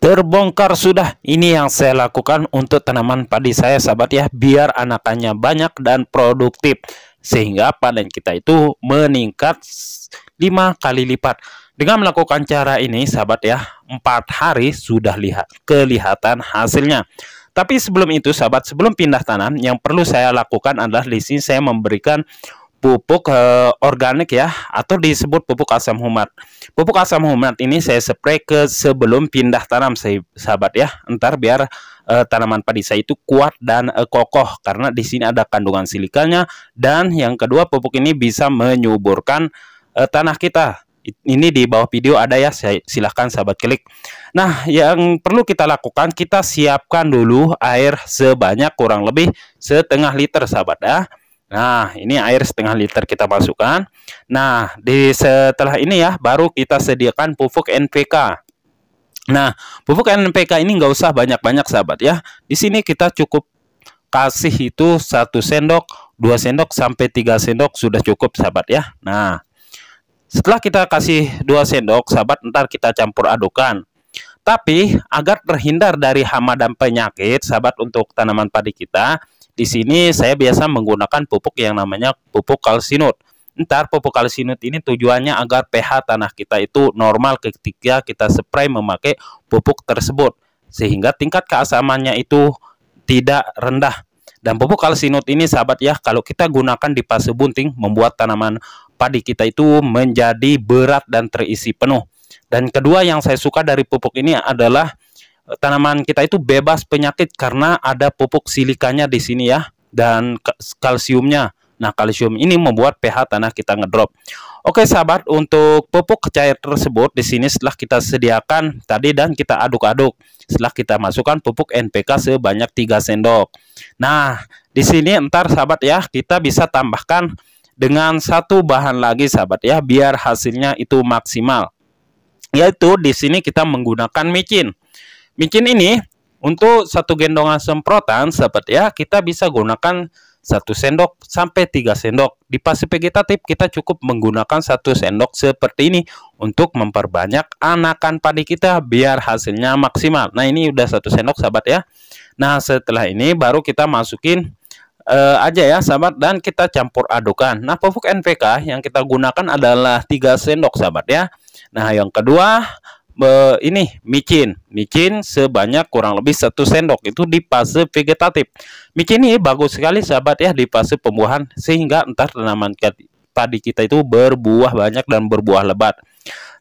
Terbongkar sudah, ini yang saya lakukan untuk tanaman padi saya sahabat ya, biar anakannya banyak dan produktif sehingga panen kita itu meningkat 5 kali lipat. Dengan melakukan cara ini sahabat ya, 4 hari sudah kelihatan hasilnya. Tapi sebelum itu sahabat, sebelum pindah tanam, yang perlu saya lakukan adalah di sini saya memberikan pupuk organik ya, atau disebut pupuk asam humat. Pupuk asam humat ini saya spray ke sebelum pindah tanam sahabat ya, entar biar tanaman padi saya itu kuat dan kokoh karena di sini ada kandungan silikanya, dan yang kedua pupuk ini bisa menyuburkan tanah kita. Ini di bawah video ada ya, silahkan sahabat klik. Nah, yang perlu kita lakukan, kita siapkan dulu air sebanyak kurang lebih setengah liter sahabat ya. Nah, ini air setengah liter kita masukkan. Nah, setelah ini ya, baru kita sediakan pupuk NPK. Nah, pupuk NPK ini nggak usah banyak-banyak sahabat ya. Di sini kita cukup kasih itu 1 sendok, 2 sendok, sampai 3 sendok sudah cukup sahabat ya. Nah, setelah kita kasih 2 sendok sahabat, ntar kita campur adukan. Tapi agar terhindar dari hama dan penyakit sahabat, untuk tanaman padi kita, di sini saya biasa menggunakan pupuk yang namanya pupuk kalsinut. Ntar pupuk kalsinut ini tujuannya agar pH tanah kita itu normal ketika kita spray memakai pupuk tersebut, sehingga tingkat keasamannya itu tidak rendah. Dan pupuk kalsinut ini sahabat ya, kalau kita gunakan di fase bunting, membuat tanaman padi kita itu menjadi berat dan terisi penuh. Dan kedua yang saya suka dari pupuk ini adalah tanaman kita itu bebas penyakit karena ada pupuk silikanya di sini ya, dan kalsiumnya. Nah, kalsium ini membuat pH tanah kita ngedrop. Oke sahabat, untuk pupuk cair tersebut di sini setelah kita sediakan tadi dan kita aduk-aduk. Setelah kita masukkan pupuk NPK sebanyak 3 sendok. Nah, di sini entar sahabat ya, kita bisa tambahkan dengan satu bahan lagi sahabat ya, biar hasilnya itu maksimal. Yaitu di sini kita menggunakan micin. Micin ini untuk 1 gendongan semprotan sahabat ya, kita bisa gunakan 1 sendok sampai 3 sendok. Di fase vegetatif kita cukup menggunakan 1 sendok seperti ini untuk memperbanyak anakan padi kita biar hasilnya maksimal. Nah, ini udah 1 sendok sahabat ya. Nah, setelah ini baru kita masukin aja ya sahabat, dan kita campur adukan. Nah, pupuk NPK yang kita gunakan adalah 3 sendok sahabat ya. Nah, yang kedua ini micin sebanyak kurang lebih 1 sendok, itu di fase vegetatif. Micin ini bagus sekali sahabat ya di fase pembuahan, sehingga entar tanaman padi kita itu berbuah banyak dan berbuah lebat.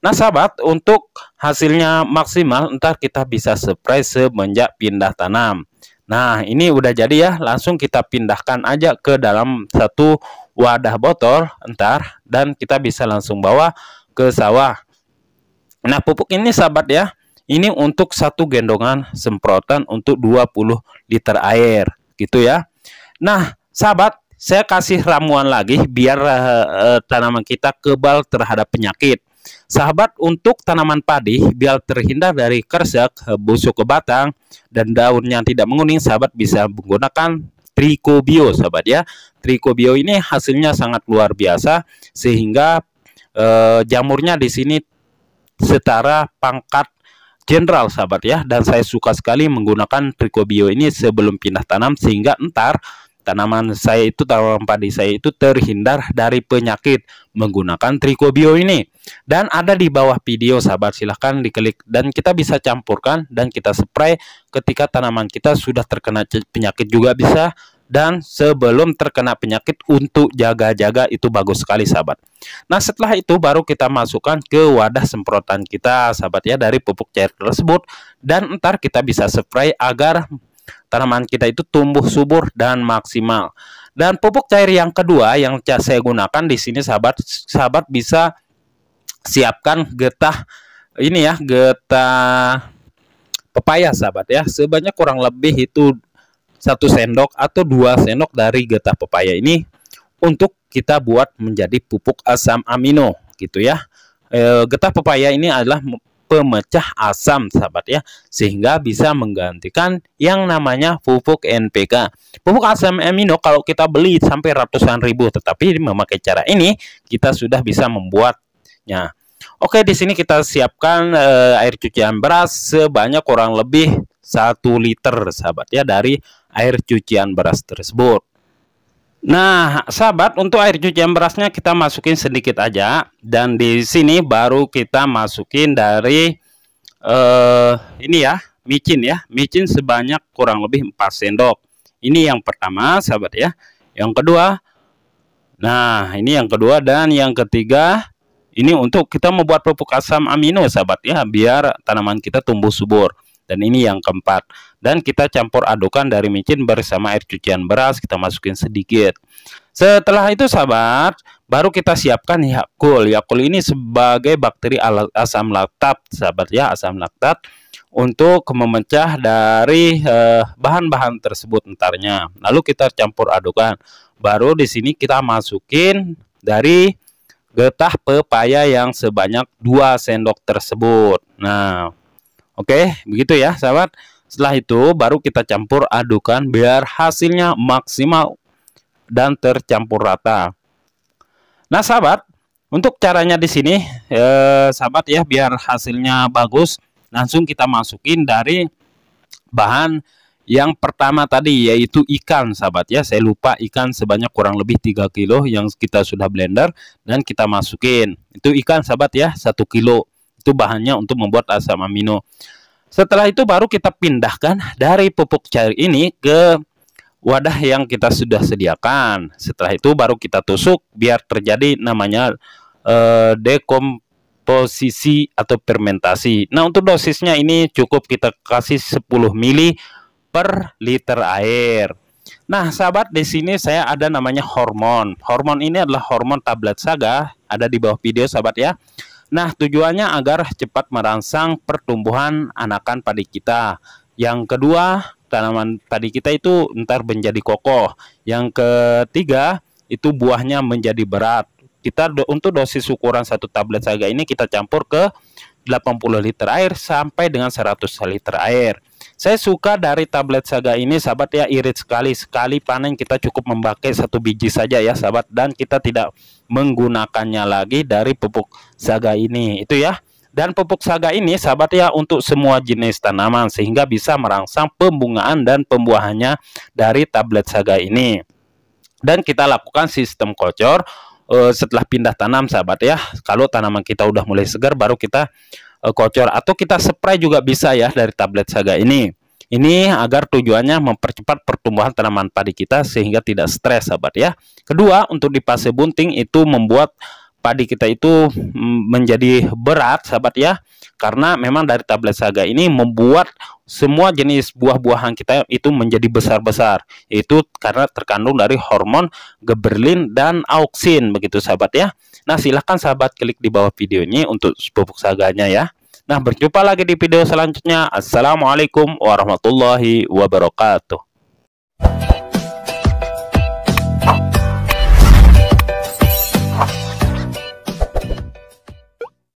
Nah sahabat, untuk hasilnya maksimal entar kita bisa spray semenjak pindah tanam. Nah, ini udah jadi ya, langsung kita pindahkan aja ke dalam 1 wadah botol entar, dan kita bisa langsung bawa ke sawah. Nah, pupuk ini sahabat ya, ini untuk 1 gendongan semprotan untuk 20 liter air gitu ya. Nah sahabat, saya kasih ramuan lagi biar tanaman kita kebal terhadap penyakit. Sahabat, untuk tanaman padi biar terhindar dari kersek, busuk ke batang, dan daun yang tidak menguning, sahabat bisa menggunakan Tricobio sahabat ya. Tricobio ini hasilnya sangat luar biasa, sehingga jamurnya di sini setara pangkat jenderal sahabat ya, dan saya suka sekali menggunakan Tricobio ini sebelum pindah tanam, sehingga entar tanaman padi saya itu terhindar dari penyakit menggunakan Tricobio ini. Dan ada di bawah video sahabat, silahkan diklik, dan kita bisa campurkan dan kita spray ketika tanaman kita sudah terkena penyakit juga bisa, dan sebelum terkena penyakit untuk jaga-jaga itu bagus sekali sahabat. Nah, setelah itu baru kita masukkan ke wadah semprotan kita sahabat ya, dari pupuk cair tersebut, dan entar kita bisa spray agar tanaman kita itu tumbuh subur dan maksimal. Dan pupuk cair yang kedua yang saya gunakan di sini sahabat bisa siapkan getah ini ya, getah pepaya sahabat ya, sebanyak kurang lebih itu 1 sendok atau 2 sendok dari getah pepaya ini, untuk kita buat menjadi pupuk asam amino gitu ya. Getah pepaya ini adalah pemecah asam sahabat ya, sehingga bisa menggantikan yang namanya pupuk NPK. Pupuk asam amino kalau kita beli sampai ratusan ribu, tetapi memakai cara ini kita sudah bisa membuatnya. Oke, di sini kita siapkan air cucian beras sebanyak kurang lebih 1 liter sahabat ya dari air cucian beras tersebut. Nah, sahabat, untuk air cucian berasnya kita masukin sedikit aja, dan di sini baru kita masukin dari ini ya, micin sebanyak kurang lebih 4 sendok. Ini yang pertama, sahabat ya. Yang kedua, nah ini yang kedua, dan yang ketiga ini untuk kita membuat pupuk asam amino, sahabat ya, biar tanaman kita tumbuh subur. Dan ini yang keempat. Dan kita campur adukan dari micin bersama air cucian beras, kita masukin sedikit. Setelah itu sahabat, baru kita siapkan Yakult. Yakult ini sebagai bakteri asam laktat, sahabat ya, asam laktat untuk memecah dari bahan-bahan tersebut entarnya. Lalu kita campur adukan. Baru di sini kita masukin dari getah pepaya yang sebanyak 2 sendok tersebut. Nah, oke, begitu ya sahabat. Setelah itu baru kita campur adukan biar hasilnya maksimal dan tercampur rata. Nah sahabat, untuk caranya di sini sahabat ya, biar hasilnya bagus, langsung kita masukin dari bahan yang pertama tadi, yaitu ikan sahabat ya. Saya lupa, ikan sebanyak kurang lebih 3 kilo yang kita sudah blender dan kita masukin. Itu ikan sahabat ya, 1 kilo. Itu bahannya untuk membuat asam amino. Setelah itu baru kita pindahkan dari pupuk cair ini ke wadah yang kita sudah sediakan. Setelah itu baru kita tusuk biar terjadi namanya dekomposisi atau fermentasi. Nah, untuk dosisnya ini cukup kita kasih 10 ml per liter air. Nah, sahabat, di sini saya ada namanya hormon. Hormon ini adalah hormon tablet saga, ada di bawah video sahabat ya. Nah, tujuannya agar cepat merangsang pertumbuhan anakan padi kita. Yang kedua, tanaman padi kita itu ntar menjadi kokoh. Yang ketiga, itu buahnya menjadi berat. Kita untuk dosis ukuran 1 tablet saga ini kita campur ke 80 liter air sampai dengan 100 liter air. Saya suka dari tablet saga ini sahabat ya, irit sekali panen kita cukup memakai 1 biji saja ya sahabat, dan kita tidak menggunakannya lagi dari pupuk saga ini itu ya. Dan pupuk saga ini sahabat ya untuk semua jenis tanaman, sehingga bisa merangsang pembungaan dan pembuahannya dari tablet saga ini. Dan kita lakukan sistem kocor setelah pindah tanam sahabat ya. Kalau tanaman kita udah mulai segar baru kita kocor, atau kita spray juga bisa ya dari tablet saga ini. Ini agar tujuannya mempercepat pertumbuhan tanaman padi kita sehingga tidak stres sahabat ya. Kedua, untuk di fase bunting itu membuat padi kita itu menjadi berat sahabat ya, karena memang dari tablet saga ini membuat semua jenis buah-buahan kita itu menjadi besar-besar, itu karena terkandung dari hormon gibberellin dan auksin begitu sahabat ya. Nah, silahkan sahabat klik di bawah video ini untuk pupuk saganya ya. Nah, berjumpa lagi di video selanjutnya. Assalamualaikum warahmatullahi wabarakatuh.